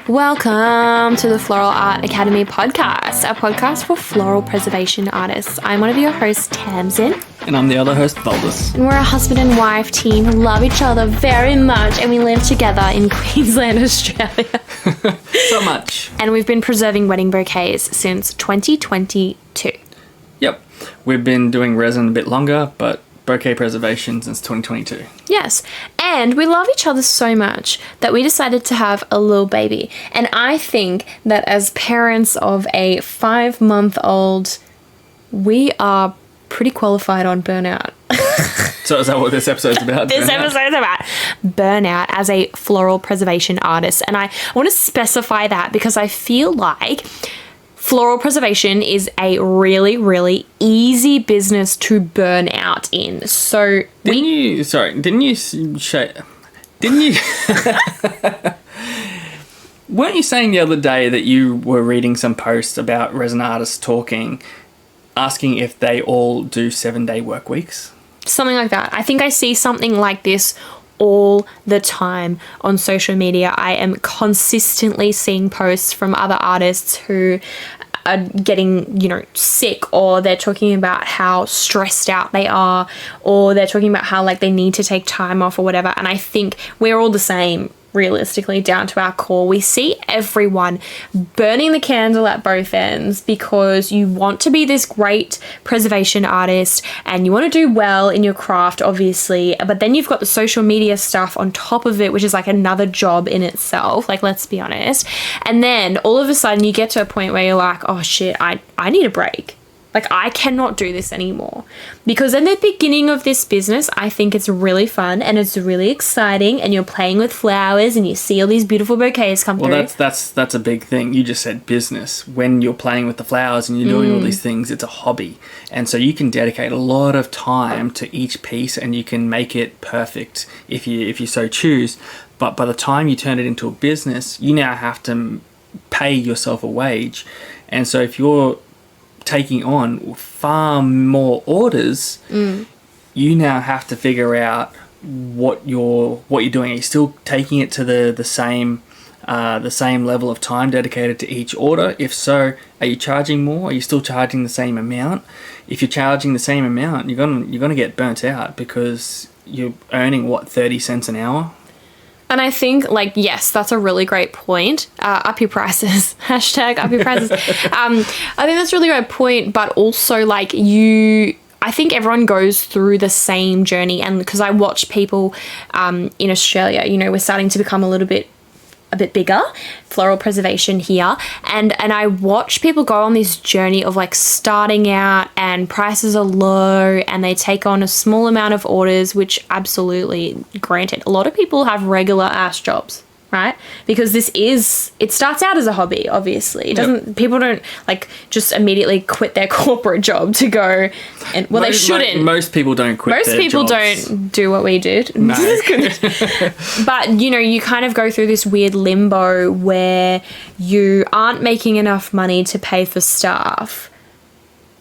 Welcome to the Floral Art Academy podcast, a podcast for floral preservation artists. I'm one of your hosts, Tamsin. And I'm the other host, Valdis. And we're a husband and wife team who love each other very much, and we live together in Queensland, Australia. So much. And we've been preserving wedding bouquets since 2022. Yep. We've been doing resin a bit longer, but bouquet preservation since 2022. Yes. And we love each other so much that we decided to have a little baby. And I think that as parents of a 5-month-old, we are pretty qualified on burnout. So is that what this episode's about? This episode's about burnout as a floral preservation artist. And I want to specify that because I feel like floral preservation is a really, really easy business to burn out in. So Didn't you weren't you saying the other day that you were reading some posts about resin artists asking if they all do 7-day work weeks? Something like that. I think I see something like this all the time on social media. I am consistently seeing posts from other artists who are getting, sick, or they're talking about how stressed out they are, or they're talking about how they need to take time off or whatever. And I think we're all the same, realistically, down to our core. We see everyone burning the candle at both ends because you want to be this great preservation artist and you want to do well in your craft, obviously, but then you've got the social media stuff on top of it, which is another job in itself, let's be honest. And then all of a sudden you get to a point where you're like, oh shit, I need a break. I cannot do this anymore. Because in the beginning of this business, I think it's really fun and it's really exciting, and you're playing with flowers and you see all these beautiful bouquets come through. Well, that's a big thing. You just said business. When you're playing with the flowers and you're doing all these things, it's a hobby. And so you can dedicate a lot of time to each piece and you can make it perfect if you so choose. But by the time you turn it into a business, you now have to pay yourself a wage. And so if you're taking on far more orders, you now have to figure out what you're doing. Are you still taking it to the same level of time dedicated to each order? If so, are you charging more? Are you still charging the same amount? If you're charging the same amount, you're gonna get burnt out because you're earning 30 cents an hour. And I think, yes, that's a really great point. Up your prices. Hashtag up your prices. I think that's a really great point. But also, I think everyone goes through the same journey. And because I watch people in Australia, we're starting to become a bit bigger, floral preservation here. And I watch people go on this journey of starting out and prices are low and they take on a small amount of orders, which absolutely, granted, a lot of people have regular ass jobs, right? Because it starts out as a hobby, obviously. It doesn't, people don't just immediately quit their corporate job to go and, they shouldn't. Most people don't quit Most their people jobs. don't do what we did. No. But, you kind of go through this weird limbo where you aren't making enough money to pay for staff,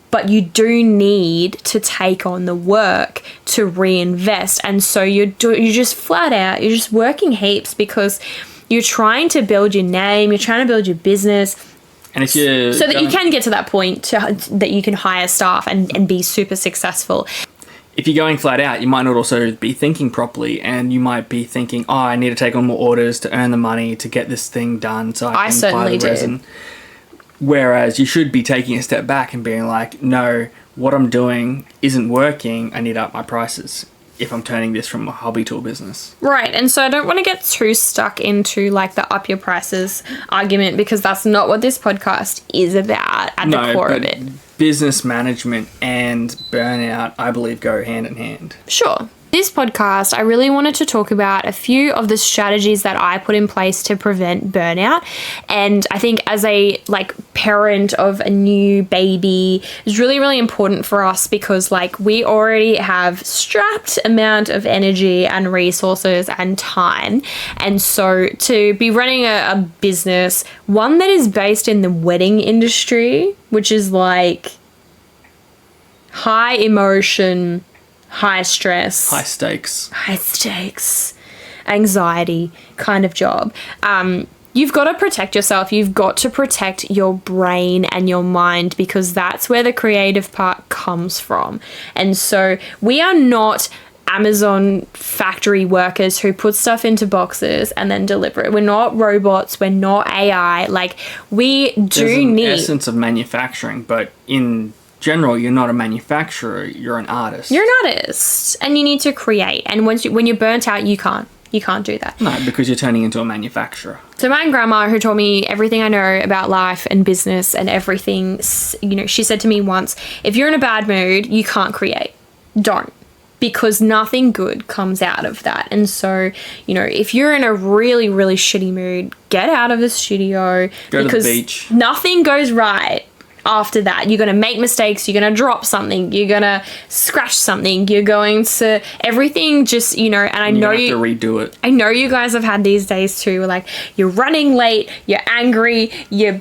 but you do need to take on the work to reinvest. And so you're just flat out, you're just working heaps because you're trying to build your name, you're trying to build your business. And if you so that you can get to that point that you can hire staff and be super successful. If you're going flat out, you might not also be thinking properly, and you might be thinking, oh, I need to take on more orders to earn the money to get this thing done so I can buy the resin. Did. Whereas you should be taking a step back and being like, no, what I'm doing isn't working. I need to up my prices if I'm turning this from a hobby to a business. Right. And so I don't want to get too stuck into the up your prices argument, because that's not what this podcast is about at the core of it. Business management and burnout, I believe, go hand in hand. Sure. This podcast, I really wanted to talk about a few of the strategies that I put in place to prevent burnout. And I think as a parent of a new baby, it's really, really important for us because we already have strapped amount of energy and resources and time. And so to be running a business, one that is based in the wedding industry, which is high emotion, high stress, high stakes, anxiety kind of job. you've got to protect yourself. You've got to protect your brain and your mind, because that's where the creative part comes from. And so we are not Amazon factory workers who put stuff into boxes and then deliver it. We're not robots. We're not AI. Like, we do need... There's an essence of manufacturing, but in general, you're not a manufacturer. You're an artist. You're an artist, and you need to create. And when you're burnt out, you can't. You can't do that. No, because you're turning into a manufacturer. So my grandma, who taught me everything I know about life and business and everything, you know, she said to me once, if you're in a bad mood, you can't create. Don't. Because nothing good comes out of that. And so, you know, if you're in a really, really shitty mood, get out of the studio. Go to the beach. Nothing goes right after that. You're going to make mistakes. You're going to drop something. You're going to scratch something. You're going to... Everything just, you know, and I know you... have to redo it. I know you guys have had these days too, like, you're running late, you're angry, your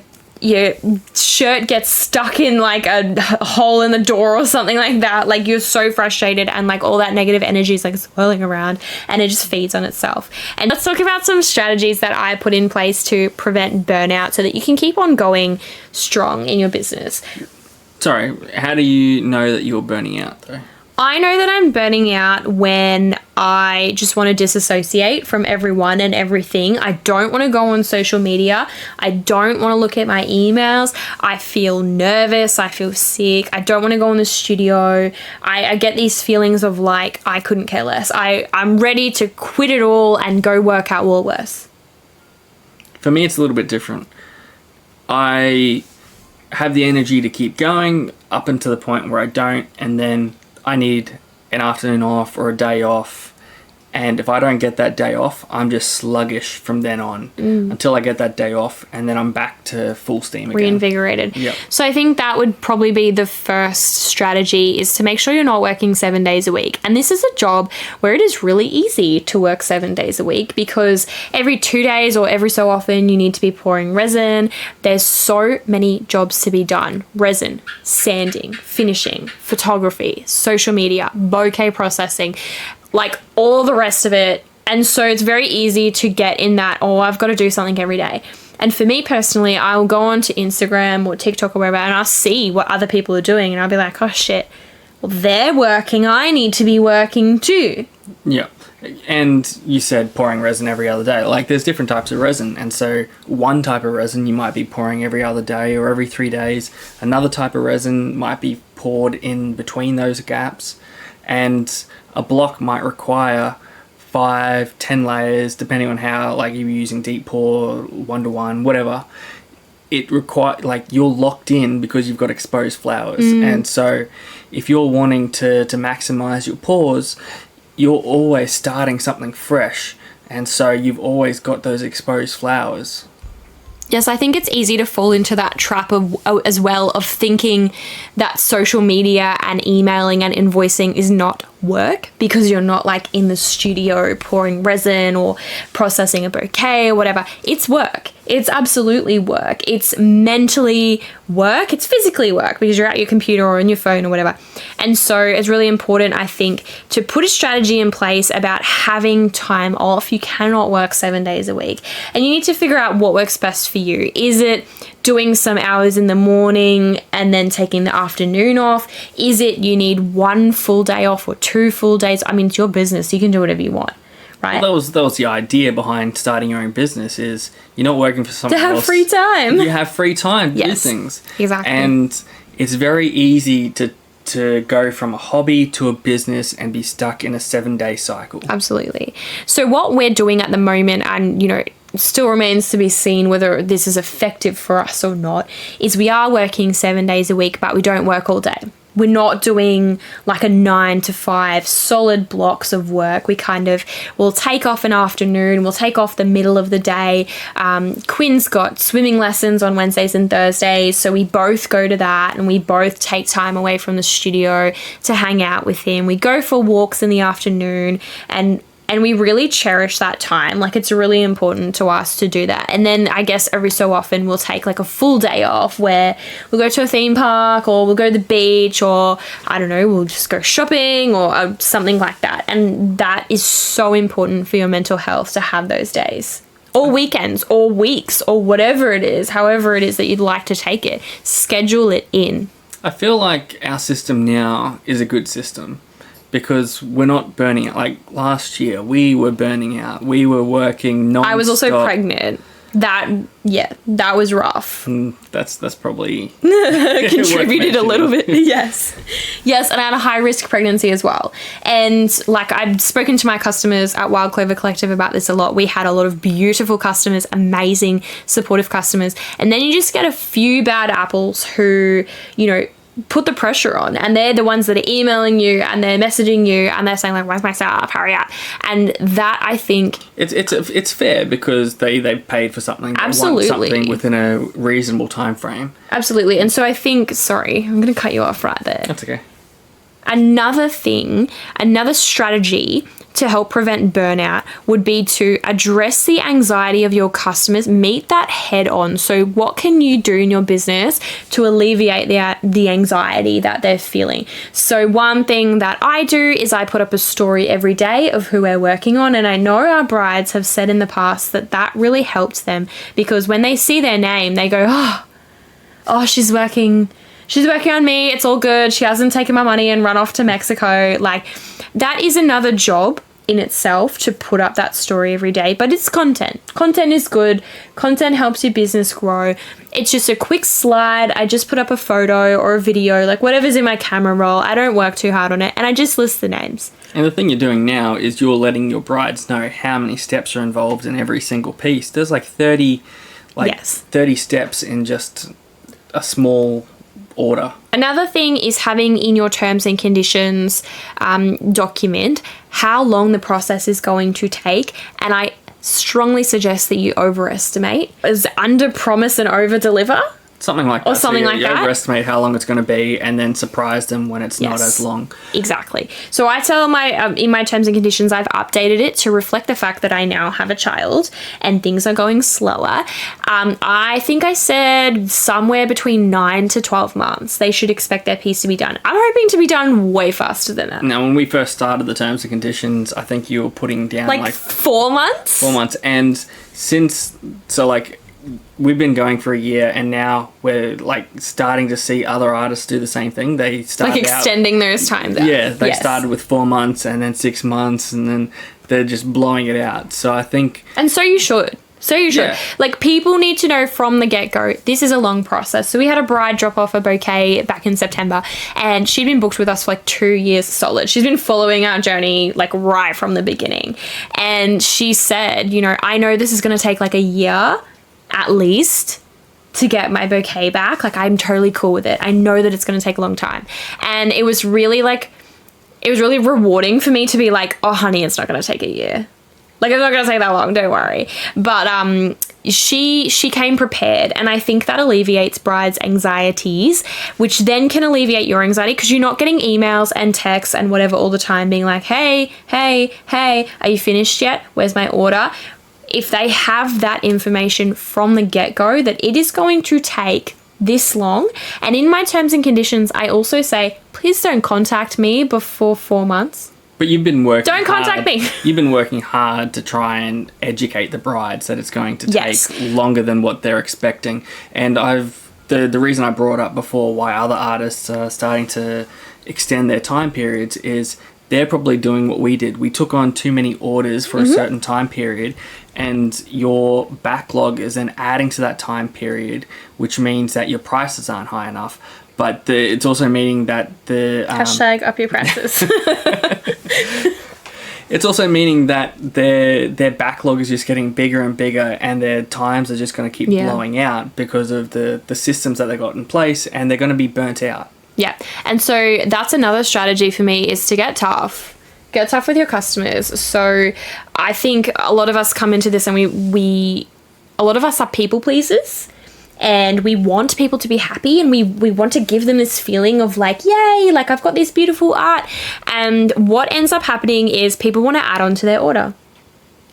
shirt gets stuck in like a hole in the door or something like that. Like, you're so frustrated, and like all that negative energy is like swirling around, and it just feeds on itself. And let's talk about some strategies that I put in place to prevent burnout so that you can keep on going strong in your business. Sorry, how do you know that you're burning out though? I know that I'm burning out when I just want to disassociate from everyone and everything. I don't want to go on social media. I don't want to look at my emails. I feel nervous. I feel sick. I don't want to go in the studio. I get these feelings of like, I couldn't care less. I'm ready to quit it all and go work at Woolworths. For me, it's a little bit different. I have the energy to keep going up until the point where I don't, and then I need an afternoon off or a day off. And if I don't get that day off, I'm just sluggish from then on until I get that day off, and then I'm back to full steam again. Reinvigorated. Yep. So I think that would probably be the first strategy, is to make sure you're not working 7 days a week. And this is a job where it is really easy to work 7 days a week, because every 2 days or every so often you need to be pouring resin. There's so many jobs to be done. Resin, sanding, finishing, photography, social media, bouquet processing, like all the rest of it. And so it's very easy to get in that, oh, I've got to do something every day. And for me personally, I'll go onto Instagram or TikTok or wherever, and I'll see what other people are doing, and I'll be like, oh shit, well, they're working, I need to be working too. Yeah. And you said pouring resin every other day. Like, there's different types of resin. And so one type of resin you might be pouring every other day or every 3 days. Another type of resin might be poured in between those gaps. And a block might require 5-10 layers, depending on how, like, you're using deep pour, 1-to-1, whatever. It require, like, you're locked in because you've got exposed flowers. And so if you're wanting to maximize your pours, you're always starting something fresh. And so you've always got those exposed flowers. Yes, I think it's easy to fall into that trap of, as well, of thinking that social media and emailing and invoicing is not work, because you're not like in the studio pouring resin or processing a bouquet or whatever. It's work. It's absolutely work. It's mentally work. It's physically work, because you're at your computer or on your phone or whatever. And so it's really important, I think, to put a strategy in place about having time off. You cannot work 7 days a week, and you need to figure out what works best for you. Is it doing some hours in the morning and then taking the afternoon off? Is it you need 1 full day off or 2 full days? I mean, it's your business. You can do whatever you want, right? Well, that was the idea behind starting your own business, is you're not working for someone else. To have free time. You have free time to do things. Exactly. And it's very easy to go from a hobby to a business and be stuck in a 7-day cycle. Absolutely. So what we're doing at the moment, and, you know, still remains to be seen whether this is effective for us or not, is we are working 7 days a week, but we don't work all day. We're not doing like a 9 to 5 solid blocks of work. We kind of will take off an afternoon, we'll take off the middle of the day. Quinn's got swimming lessons on Wednesdays and Thursdays, so we both go to that, and we both take time away from the studio to hang out with him. We go for walks in the afternoon, and we really cherish that time. Like, it's really important to us to do that. And then I guess every so often we'll take like a full day off, where we'll go to a theme park, or we'll go to the beach, or I don't know, we'll just go shopping or something like that. And that is so important for your mental health, to have those days. or weekends or weeks or whatever it is, however it is that you'd like to take it. Schedule it in. I feel like our system now is a good system because we're not burning out. Like last year, we were burning out. We were working non-stop. I was also pregnant. That was rough. That's probably contributed a little bit. Yes, and I had a high risk pregnancy as well. And like I've spoken to my customers at Wild Clover Collective about this a lot. We had a lot of beautiful customers, amazing, supportive customers, and then you just get a few bad apples who, you know, put the pressure on, and they're the ones that are emailing you and they're messaging you and they're saying like, where's my stuff, hurry up. And that, I think it's fair because they paid for something. Absolutely. They want something within a reasonable time frame. Absolutely. And so I think, sorry, I'm going to cut you off right there. That's okay. Another strategy to help prevent burnout would be to address the anxiety of your customers, meet that head on. So what can you do in your business to alleviate the anxiety that they're feeling? So one thing that I do is I put up a story every day of who we're working on. And I know our brides have said in the past that really helps them, because when they see their name, they go, oh, she's working on me. It's all good. She hasn't taken my money and run off to Mexico. Like, that is another job in itself to put up that story every day. But it's content. Content is good. Content helps your business grow. It's just a quick slide. I just put up a photo or a video, like whatever's in my camera roll. I don't work too hard on it. And I just list the names. And the thing you're doing now is you're letting your brides know how many steps are involved in every single piece. There's like 30 steps in just a small order. Another thing is having in your terms and conditions document how long the process is going to take, and I strongly suggest that you overestimate, as under promise and over deliver. Something like that. Or something like that. You overestimate how long it's going to be and then surprise them when it's not as long. Exactly. So I tell in my terms and conditions, I've updated it to reflect the fact that I now have a child and things are going slower. I think I said somewhere between 9 to 12 months they should expect their piece to be done. I'm hoping to be done way faster than that. Now, when we first started the terms and conditions, I think you were putting down like 4 months? 4 months. And we've been going for a year, and now we're like starting to see other artists do the same thing. They start extending those times out. Yeah, they started with 4 months and then 6 months, and then they're just blowing it out. So I think, and so you should. Yeah. Like, people need to know from the get-go, this is a long process. So we had a bride drop off a bouquet back in September, and she'd been booked with us for like 2 years solid. She's been following our journey like right from the beginning. And she said, you know, I know this is going to take like a year at least to get my bouquet back. Like, I'm totally cool with it. I know that it's going to take a long time. And it was really rewarding for me to be like, oh honey, it's not going to take a year. Like, it's not going to take that long, don't worry. But she came prepared, and I think that alleviates brides' anxieties, which then can alleviate your anxiety, because you're not getting emails and texts and whatever all the time being like, hey, are you finished yet? Where's my order? If they have that information from the get-go that it is going to take this long, and in my terms and conditions, I also say, please don't contact me before 4 months. But you've been working Don't contact me. You've been working hard to try and educate the brides that it's going to take longer than what they're expecting. And the reason I brought up before why other artists are starting to extend their time periods is they're probably doing what we did. We took on too many orders for a certain time period, and your backlog is then adding to that time period, which means that your prices aren't high enough. But it's also meaning that the... Hashtag up your prices. It's also meaning that their backlog is just getting bigger and bigger, and their times are just going to keep blowing out because of the systems that they got in place, and they're going to be burnt out. Yeah. And so that's another strategy for me, is to get tough. Get tough with your customers. So I think a lot of us come into this and a lot of us are people pleasers, and we want people to be happy, and we want to give them this feeling of like, yay, like I've got this beautiful art. And what ends up happening is people want to add on to their order.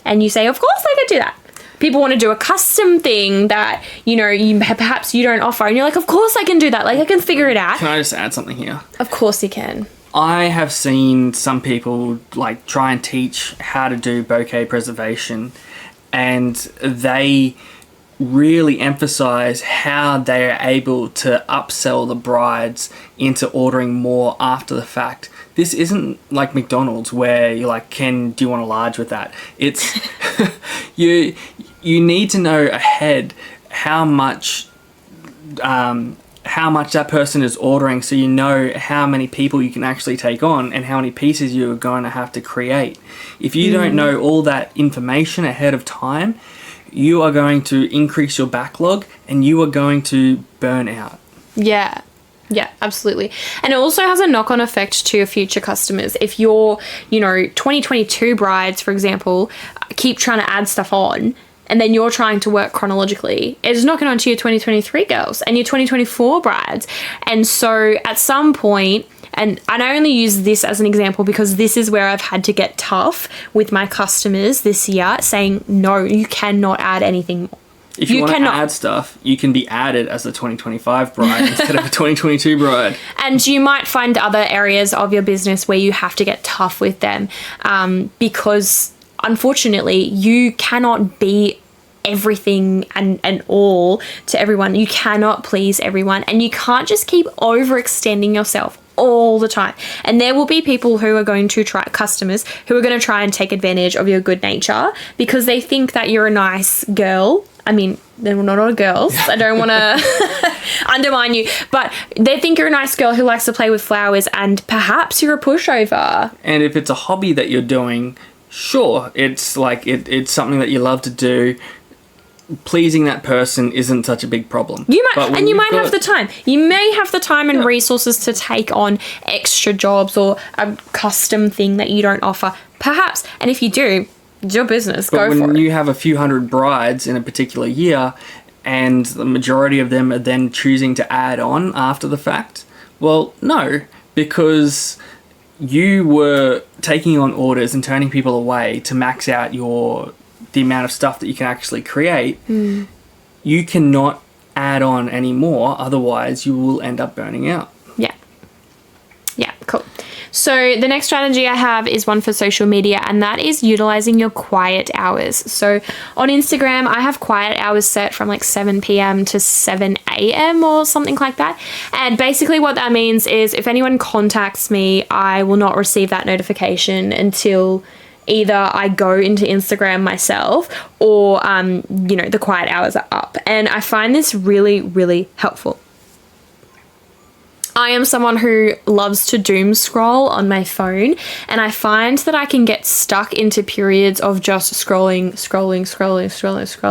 And you say, of course I can do that. People want to do a custom thing that, you know, perhaps you don't offer. And you're like, of course I can do that. Like, I can figure it out. Can I just add something here? Of course you can. I have seen some people like try and teach how to do bouquet preservation, and they really emphasize how they are able to upsell the brides into ordering more after the fact. This isn't like McDonald's where you're like, do you want a large with that? It's you need to know ahead how much that person is ordering, so you know how many people you can actually take on and how many pieces you're going to have to create. If you don't know all that information ahead of time, you are going to increase your backlog and you are going to burn out. Yeah. Yeah, absolutely. And it also has a knock-on effect to your future customers. If your, 2022 brides, for example, keep trying to add stuff on, and then you're trying to work chronologically, it's knocking onto your 2023 girls and your 2024 brides. And so at some point, and I only use this as an example because this is where I've had to get tough with my customers this year, saying, no, you cannot add anything more. If you want to add stuff, you can be added as a 2025 bride instead of a 2022 bride. And you might find other areas of your business where you have to get tough with them because, unfortunately, you cannot be everything and all to everyone. You cannot please everyone, and you can't just keep overextending yourself all the time. And there will be people who are going to customers who are going to try and take advantage of your good nature because they think that you're a nice girl. I mean, they're not all girls. I don't want to undermine you, but they think you're a nice girl who likes to play with flowers, and perhaps you're a pushover. And if it's a hobby that you're doing, sure, it's like it's something that you love to do. Pleasing that person isn't such a big problem. You might have the time. You may have the time and resources to take on extra jobs or a custom thing that you don't offer, perhaps. And if you do, it's your business. Go for it. But when you have a few hundred brides in a particular year, and the majority of them are then choosing to add on after the fact, well, no, because you were taking on orders and turning people away to max out the amount of stuff that you can actually create. You cannot add on anymore, otherwise you will end up burning out. Yeah, cool. So the next strategy I have is one for social media, and that is utilizing your quiet hours. So on Instagram, I have quiet hours set from like 7 p.m. to 7 a.m. or something like that. And basically what that means is if anyone contacts me, I will not receive that notification until either I go into Instagram myself or, the quiet hours are up. And I find this really, really helpful. I am someone who loves to doom scroll on my phone, and I find that I can get stuck into periods of just scrolling,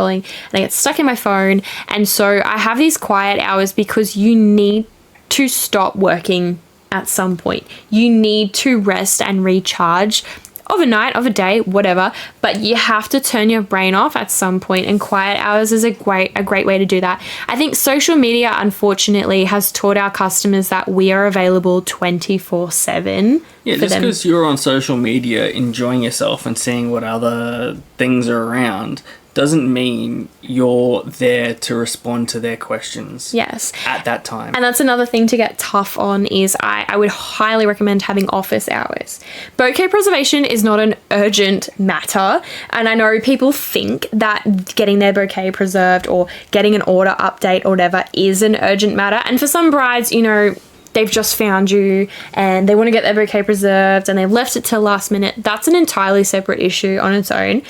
and I get stuck in my phone. And so I have these quiet hours because you need to stop working at some point. You need to rest and recharge of a night, of a day, whatever, but you have to turn your brain off at some point, and quiet hours is a great way to do that. I think social media, unfortunately, has taught our customers that we are available 24/7. Yeah, just because you're on social media enjoying yourself and seeing what other things are around doesn't mean you're there to respond to their questions. Yes. At that time. And that's another thing to get tough on is I would highly recommend having office hours. Bouquet preservation is not an urgent matter. And I know people think that getting their bouquet preserved or getting an order update or whatever is an urgent matter. And for some brides, they've just found you and they want to get their bouquet preserved and they've left it till last minute. That's an entirely separate issue on its own.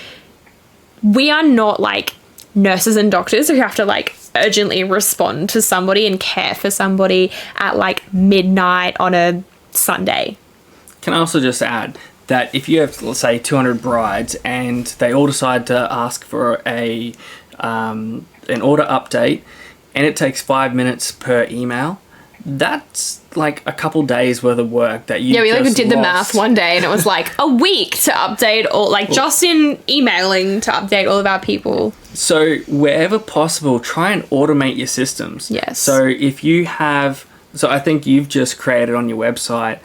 We are not like nurses and doctors who have to like urgently respond to somebody and care for somebody at like midnight on a Sunday. Can I also just add that if you have, let's say, 200 brides and they all decide to ask for an order update and it takes 5 minutes per email, that's like a couple days worth of work that you we just did lost. the math one day and it was like a week to update all, like just in emailing to update all of our people. So wherever possible, try and automate your systems. Yes. So if you have, I think you've just created on your website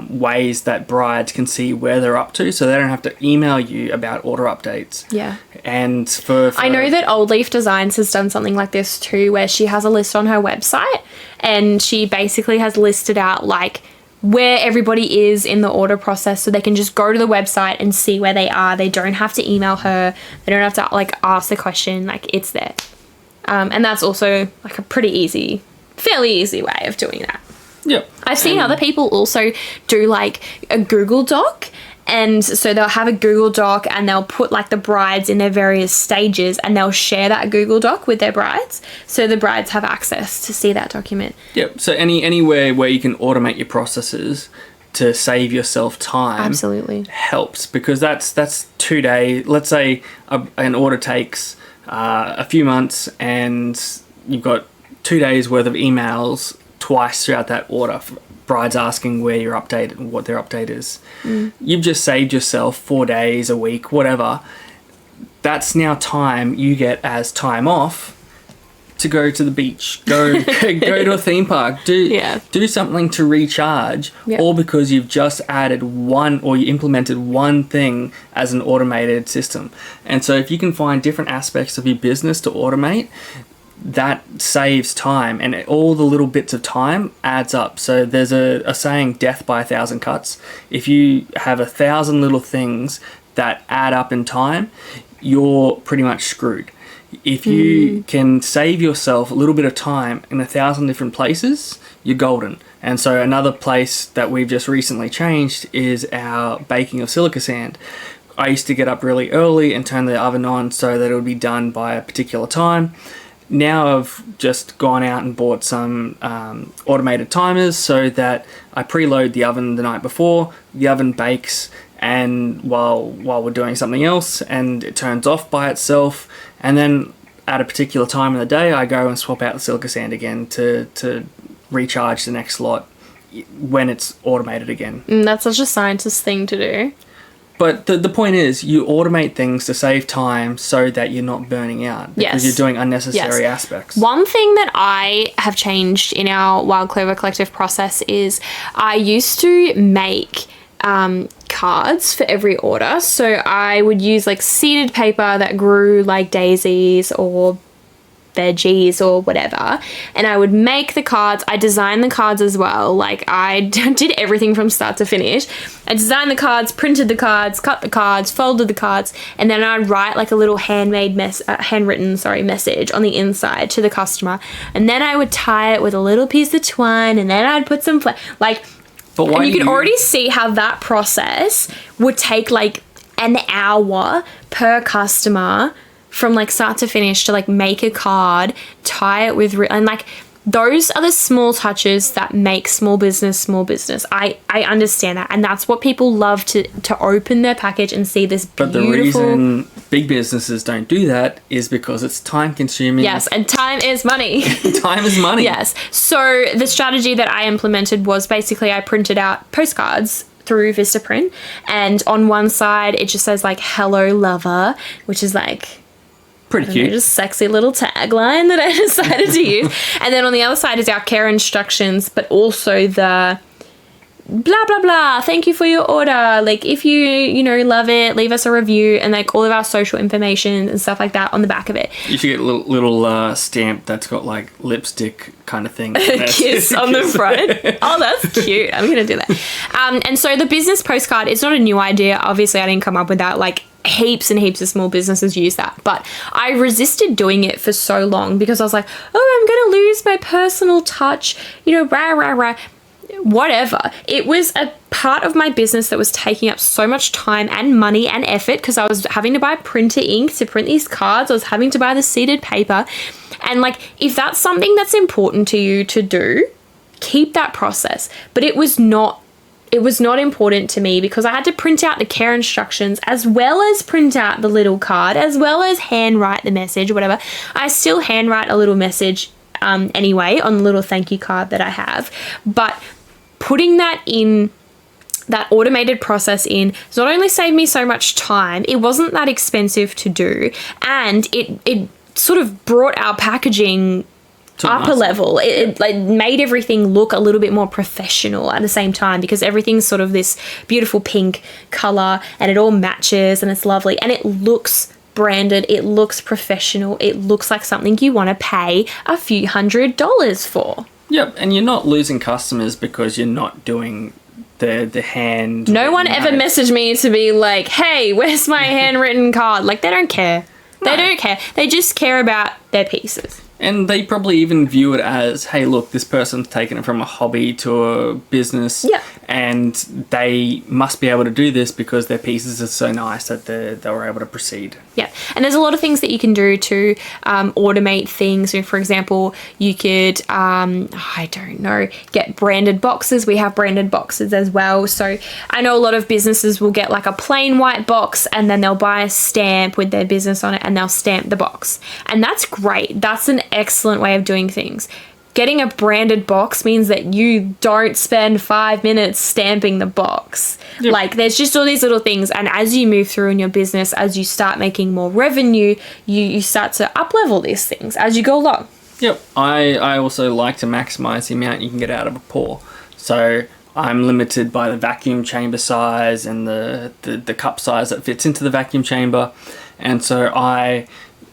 ways that brides can see where they're up to, so they don't have to email you about order updates. Yeah. And for I know that Old Leaf Designs has done something like this too, where she has a list on her website and she basically has listed out like where everybody is in the order process, so they can just go to the website and see where they are. They don't have to email her. They don't have to like ask the question. Like, it's there. And that's also like a fairly easy way of doing that. Yep. I've seen other people also do like a Google Doc. And so they'll have a Google Doc and they'll put like the brides in their various stages and they'll share that Google Doc with their brides. So the brides have access to see that document. Yep. So anywhere where you can automate your processes to save yourself time. Absolutely. Helps, because that's 2 days. Let's say an order takes a few months and you've got 2 days worth of emails twice throughout that order. Brides asking where you're updated and what their update is. You've just saved yourself 4 days, a week, whatever. That's now time you get as time off to go to the beach, go to a theme park, do something to recharge, all because you've just added one, or you implemented one thing as an automated system. And so if you can find different aspects of your business to automate, that saves time, and all the little bits of time adds up. So there's a saying, death by 1,000 cuts. If you have 1,000 little things that add up in time, you're pretty much screwed. If you can save yourself a little bit of time in 1,000 different places, you're golden. And so another place that we've just recently changed is our baking of silica sand. I used to get up really early and turn the oven on so that it would be done by a particular time. Now I've just gone out and bought some automated timers so that I preload the oven the night before. The oven bakes, and while we're doing something else, and it turns off by itself. And then at a particular time of the day, I go and swap out the silica sand again to recharge the next lot when it's automated again. That's such a scientist thing to do. But the point is, you automate things to save time so that you're not burning out, because you're doing unnecessary aspects. One thing that I have changed in our Wild Clover Collective process is I used to make cards for every order. So I would use like seeded paper that grew like daisies or veggies or whatever, and I would make the cards. I designed the cards as well. Like, I did everything from start to finish. I designed the cards, printed the cards, cut the cards, folded the cards, and then I'd write like a little handwritten message on the inside to the customer, and then I would tie it with a little piece of twine, and then I'd put some and you can already see how that process would take like an hour per customer from like start to finish to like make a card, tie it with, and like those are the small touches that make small business. I understand that, and that's what people love to open their package and see this beautiful. But the reason big businesses don't do that is because it's time consuming. Yes, and time is money. Time is money. Yes. So the strategy that I implemented was basically I printed out postcards through Vistaprint, and on one side it just says like "Hello Lover," which is like pretty cute. Just sexy little tagline that I decided to use. And then on the other side is our care instructions, but also the blah, blah, blah. Thank you for your order. Like, if you love it, leave us a review, and like all of our social information and stuff like that on the back of it. You should get a little stamp that's got like lipstick kind of thing. A kiss on the front. Oh, that's cute. I'm going to do that. And so the business postcard is not a new idea. Obviously, I didn't come up with that. Like, heaps and heaps of small businesses use that, but I resisted doing it for so long because I was like, oh, I'm gonna lose my personal touch, whatever. It was a part of my business that was taking up so much time and money and effort, because I was having to buy printer ink to print these cards. I was having to buy the seeded paper, and like, if that's something that's important to you to do, keep that process. But it was not important to me, because I had to print out the care instructions as well as print out the little card, as well as handwrite the message, whatever. I still handwrite a little message anyway on the little thank you card that I have. But putting that in, that automated process in, has not only saved me so much time, it wasn't that expensive to do, and it sort of brought our packaging up a level. It like made everything look a little bit more professional at the same time, because everything's sort of this beautiful pink color and it all matches and it's lovely and it looks branded, it looks professional, it looks like something you want to pay a few $100s for. Yep, and you're not losing customers because you're not doing the hand. No one ever messaged me to be like, hey, where's my handwritten card? Like, they don't care. They don't care. They just care about their pieces. And they probably even view it as, hey, look, this person's taken it from a hobby to a business. Yeah. And they must be able to do this because their pieces are so nice that they were able to proceed. Yeah. And there's a lot of things that you can do to automate things. So, for example, you could, I don't know, get branded boxes. We have branded boxes as well. So I know a lot of businesses will get like a plain white box and then they'll buy a stamp with their business on it and they'll stamp the box. And that's great. That's an excellent way of doing things. Getting a branded box means that you don't spend 5 minutes stamping the box. Yep. Like, there's just all these little things, and as you move through in your business, as you start making more revenue, you start to up-level these things as you go along. Yep. I also like to maximize the amount you can get out of a pour. So I'm limited by the vacuum chamber size and the cup size that fits into the vacuum chamber. And so I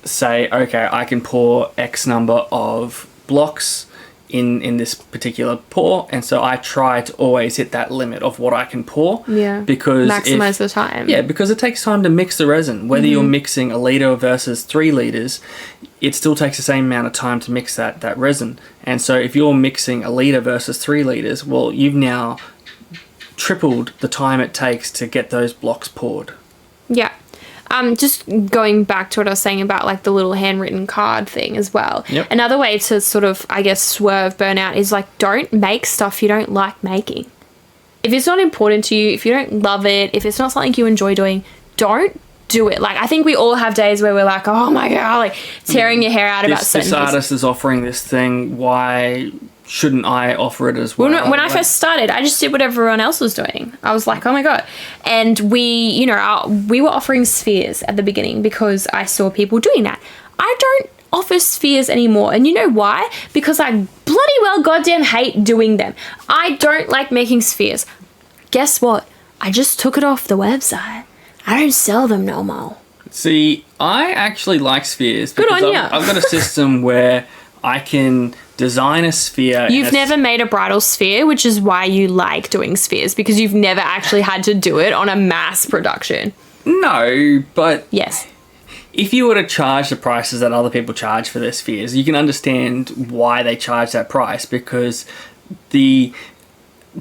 say, okay, I can pour X number of blocks in this particular pour, and so I try to always hit that limit of what I can pour. Yeah. Because maximize the time. Yeah, because it takes time to mix the resin. Whether you're mixing a litre versus 3 litres, it still takes the same amount of time to mix that resin. And so if you're mixing a litre versus 3 litres, well, you've now tripled the time it takes to get those blocks poured. Yeah. Just going back to what I was saying about like the little handwritten card thing as well. Yep. Another way to sort of, I guess, swerve burnout is like, don't make stuff you don't like making. If it's not important to you, if you don't love it, if it's not something you enjoy doing, don't do it. Like, I think we all have days where we're like, oh my God, like tearing your hair out about certain This artist is offering this thing. Why shouldn't I offer it as well? When I first started, I just did what everyone else was doing. I was like, oh my God. And we were offering spheres at the beginning because I saw people doing that. I don't offer spheres anymore. And you know why? Because I bloody well goddamn hate doing them. I don't like making spheres. Guess what? I just took it off the website. I don't sell them no more. See, I actually like spheres. Good on ya. I've got a system where I can design a sphere. You've never made a bridal sphere, which is why you like doing spheres, because you've never actually had to do it on a mass production. No, but yes, if you were to charge the prices that other people charge for their spheres, you can understand why they charge that price, because the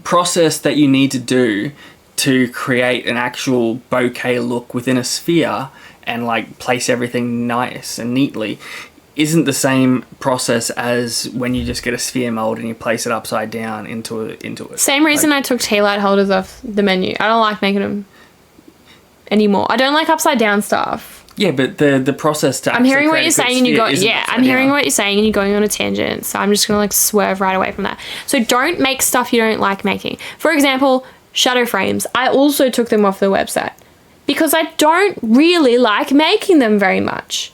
process that you need to do to create an actual bouquet look within a sphere and like place everything nice and neatly isn't the same process as when you just get a sphere mold and you place it upside down into it. Same reason I took tea light holders off the menu. I don't like making them anymore. I don't like upside down stuff. Yeah, but the process to I'm hearing what you're saying and you go, I'm hearing down. what you're saying and you're going on a tangent. So I'm just going to like swerve right away from that. So don't make stuff you don't like making. For example, shadow frames. I also took them off the website because I don't really like making them very much.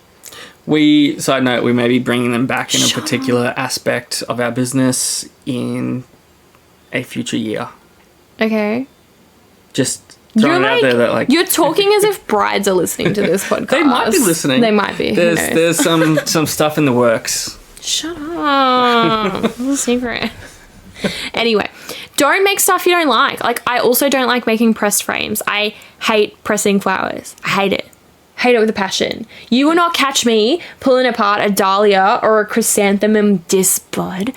Side note, we may be bringing them back in a particular aspect of our business in a future year. Okay. Just throwing it out there that like... You're talking as if brides are listening to this podcast. They might be listening. They might be. There's some stuff in the works. Shut up. It's a secret. Anyway, don't make stuff you don't like. Like, I also don't like making pressed frames. I hate pressing flowers. I hate it. Hate it with a passion. You will not catch me pulling apart a dahlia or a chrysanthemum disc bud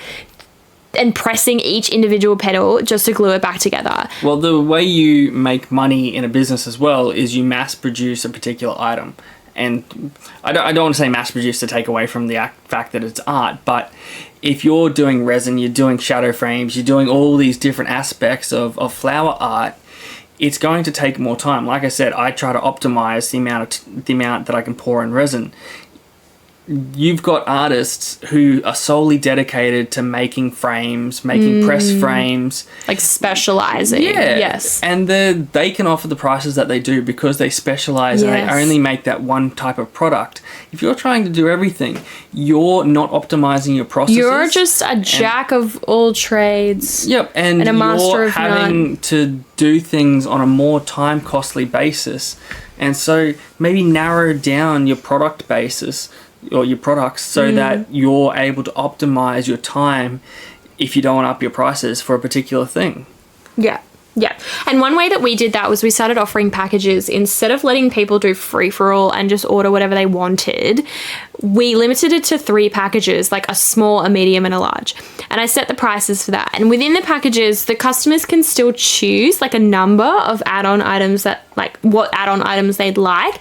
and pressing each individual petal just to glue it back together. Well, the way you make money in a business as well is you mass produce a particular item. And I don't want to say mass produce to take away from the fact that it's art, but if you're doing resin, you're doing shadow frames, you're doing all these different aspects of flower art, it's going to take more time. Like I said, I try to optimize the amount that I can pour in resin. You've got artists who are solely dedicated to making frames, making press frames. Like specializing. Yeah. Yes. And they can offer the prices that they do because they specialize and they only make that one type of product. If you're trying to do everything, you're not optimizing your processes. You're just a jack of all trades. Yep. And a master you're of having none. to do things on a more time costly basis. And so maybe narrow down your product basis or your products so that you're able to optimize your time if you don't want to up your prices for a particular thing. Yeah. Yeah. And one way that we did that was we started offering packages. Instead of letting people do free-for-all and just order whatever they wanted, we limited it to 3 packages, like a small, a medium, and a large. And I set the prices for that. And within the packages, the customers can still choose like a number of add-on items that, like, what add-on items they'd like.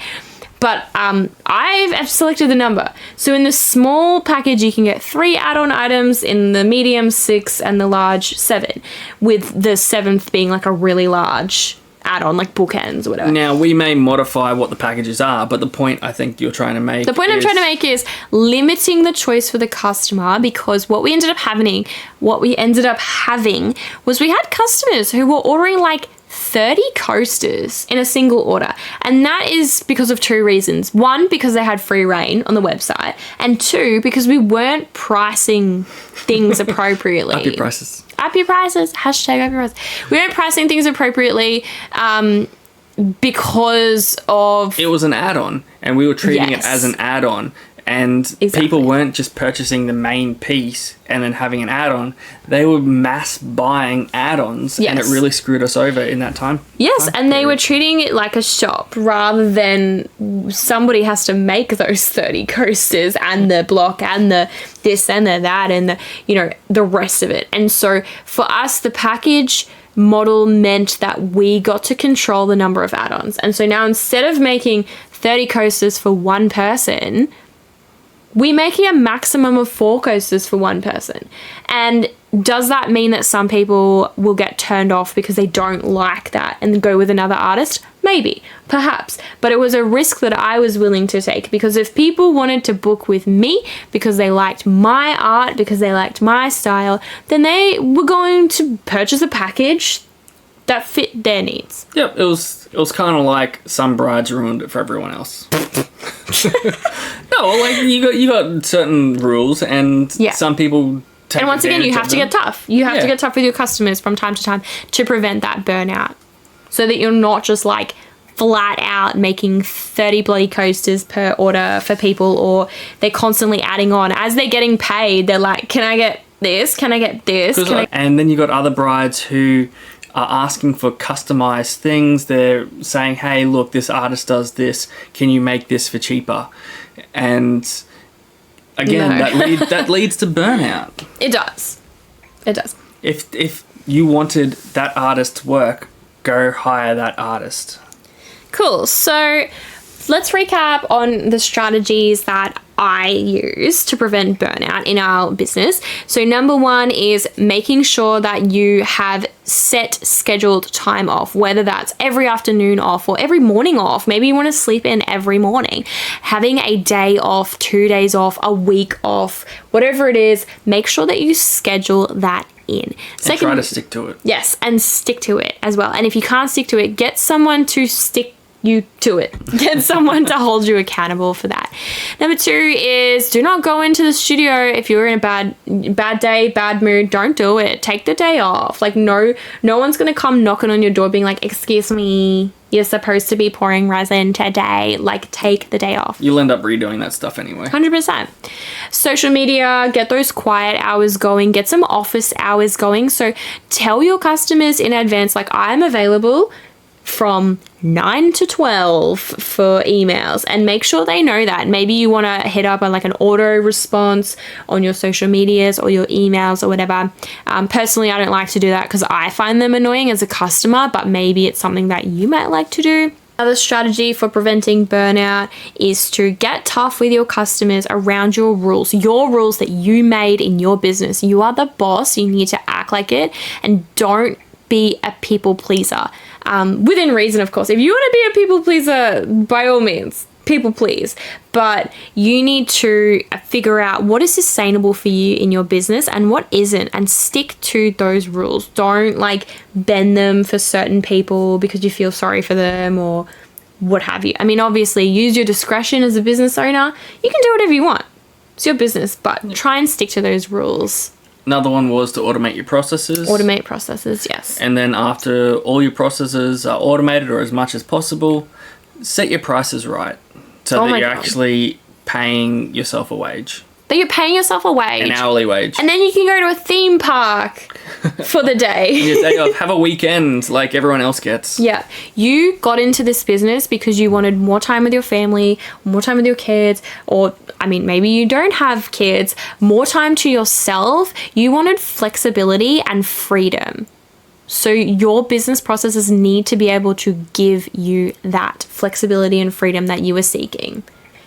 But I've selected the number. So in the small package, you can get 3 add-on items, in the medium 6, and the large 7, with the 7th being like a really large add-on, like bookends or whatever. Now, we may modify what the packages are, but the point I think you're trying to make The point I'm trying to make is limiting the choice for the customer, because what we ended up having was we had customers who were ordering like 30 coasters in a single order. And that is because of 2 reasons. 1, because they had free reign on the website. And 2, because we weren't pricing things appropriately. Up your prices. Up your prices. Hashtag up your prices. We weren't pricing things appropriately because of... It was an add-on, and we were treating it as an add-on. And people weren't just purchasing the main piece and then having an add-on. They were mass buying add-ons, and it really screwed us over in that time. Yes, and they were treating it like a shop rather than somebody has to make those 30 coasters and the block and the this and the that and the, you know, the rest of it. And so for us, the package model meant that we got to control the number of add-ons. And so now, instead of making 30 coasters for one person, we're making a maximum of 4 coasters for one person. And does that mean that some people will get turned off because they don't like that and go with another artist? Maybe, perhaps. But it was a risk that I was willing to take, because if people wanted to book with me because they liked my art, because they liked my style, then they were going to purchase a package that fit their needs. Yep, it was kind of like some brides ruined it for everyone else. No, like you got certain rules, and some people take. And once again, you have to get tough. You have to get tough with your customers from time to time to prevent that burnout, so that you're not just like flat out making 30 bloody coasters per order for people, or they're constantly adding on as they're getting paid. They're like, "Can I get this? Can I get this?" And then you got other brides who are asking for customized things. They're saying, hey, look, this artist does this. Can you make this for cheaper? And again, that leads to burnout. It does. It does. If you wanted that artist's work, go hire that artist. Cool. So let's recap on the strategies that I use to prevent burnout in our business. So number 1 is making sure that you have set scheduled time off, whether that's every afternoon off or every morning off. Maybe you want to sleep in every morning. Having a day off, 2 days off, a week off, whatever it is, make sure that you schedule that in. And try to stick to it. Yes, and stick to it as well. And if you can't stick to it, get someone to stick you to it. Get someone to hold you accountable for that. Number 2 is do not go into the studio if you're in a bad day, bad mood. Don't do it. Take the day off. Like no one's gonna come knocking on your door being like, excuse me, you're supposed to be pouring resin today. Like, take the day off. You'll end up redoing that stuff anyway. 100%. Social media, get those quiet hours going, get some office hours going. So tell your customers in advance, like, I'm available from 9 to 12 for emails, and make sure they know that. Maybe you want to hit up on like an auto response on your social medias or your emails or whatever. Personally, I don't like to do that because I find them annoying as a customer, but maybe it's something that you might like to do. Another strategy for preventing burnout is to get tough with your customers around your rules that you made in your business. You are the boss. You need to act like it, and don't be a people pleaser. Within reason, of course. If you want to be a people pleaser, by all means, people please. But you need to figure out what is sustainable for you in your business and what isn't, and stick to those rules. Don't like bend them for certain people because you feel sorry for them or what have you. I mean, obviously, use your discretion as a business owner. You can do whatever you want. It's your business, but try and stick to those rules. Another one was to automate your processes. Automate processes, yes. And then after all your processes are automated, or as much as possible, set your prices right so that you're actually paying yourself a wage. that you're paying yourself a wage. An hourly wage. And then you can go to a theme park for the day. Your day off. Have a weekend like everyone else gets. Yeah. You got into this business because you wanted more time with your family, more time with your kids, or, I mean, maybe you don't have kids, more time to yourself. You wanted flexibility and freedom. So your business processes need to be able to give you that flexibility and freedom that you were seeking.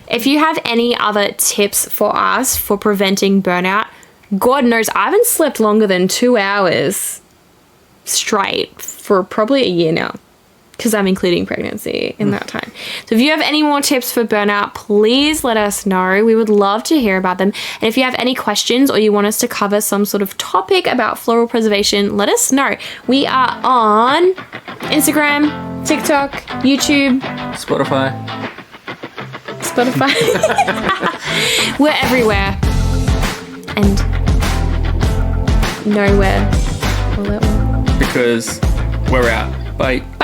If you have any other tips for us for preventing burnout, God knows I haven't slept longer than 2 hours straight for probably a year now, because I'm including pregnancy in that time. So if you have any more tips for burnout, please let us know. We would love to hear about them. And if you have any questions or you want us to cover some sort of topic about floral preservation, let us know. We are on Instagram, TikTok, YouTube, Spotify. We're everywhere and nowhere all at once. Because we're out. Bye.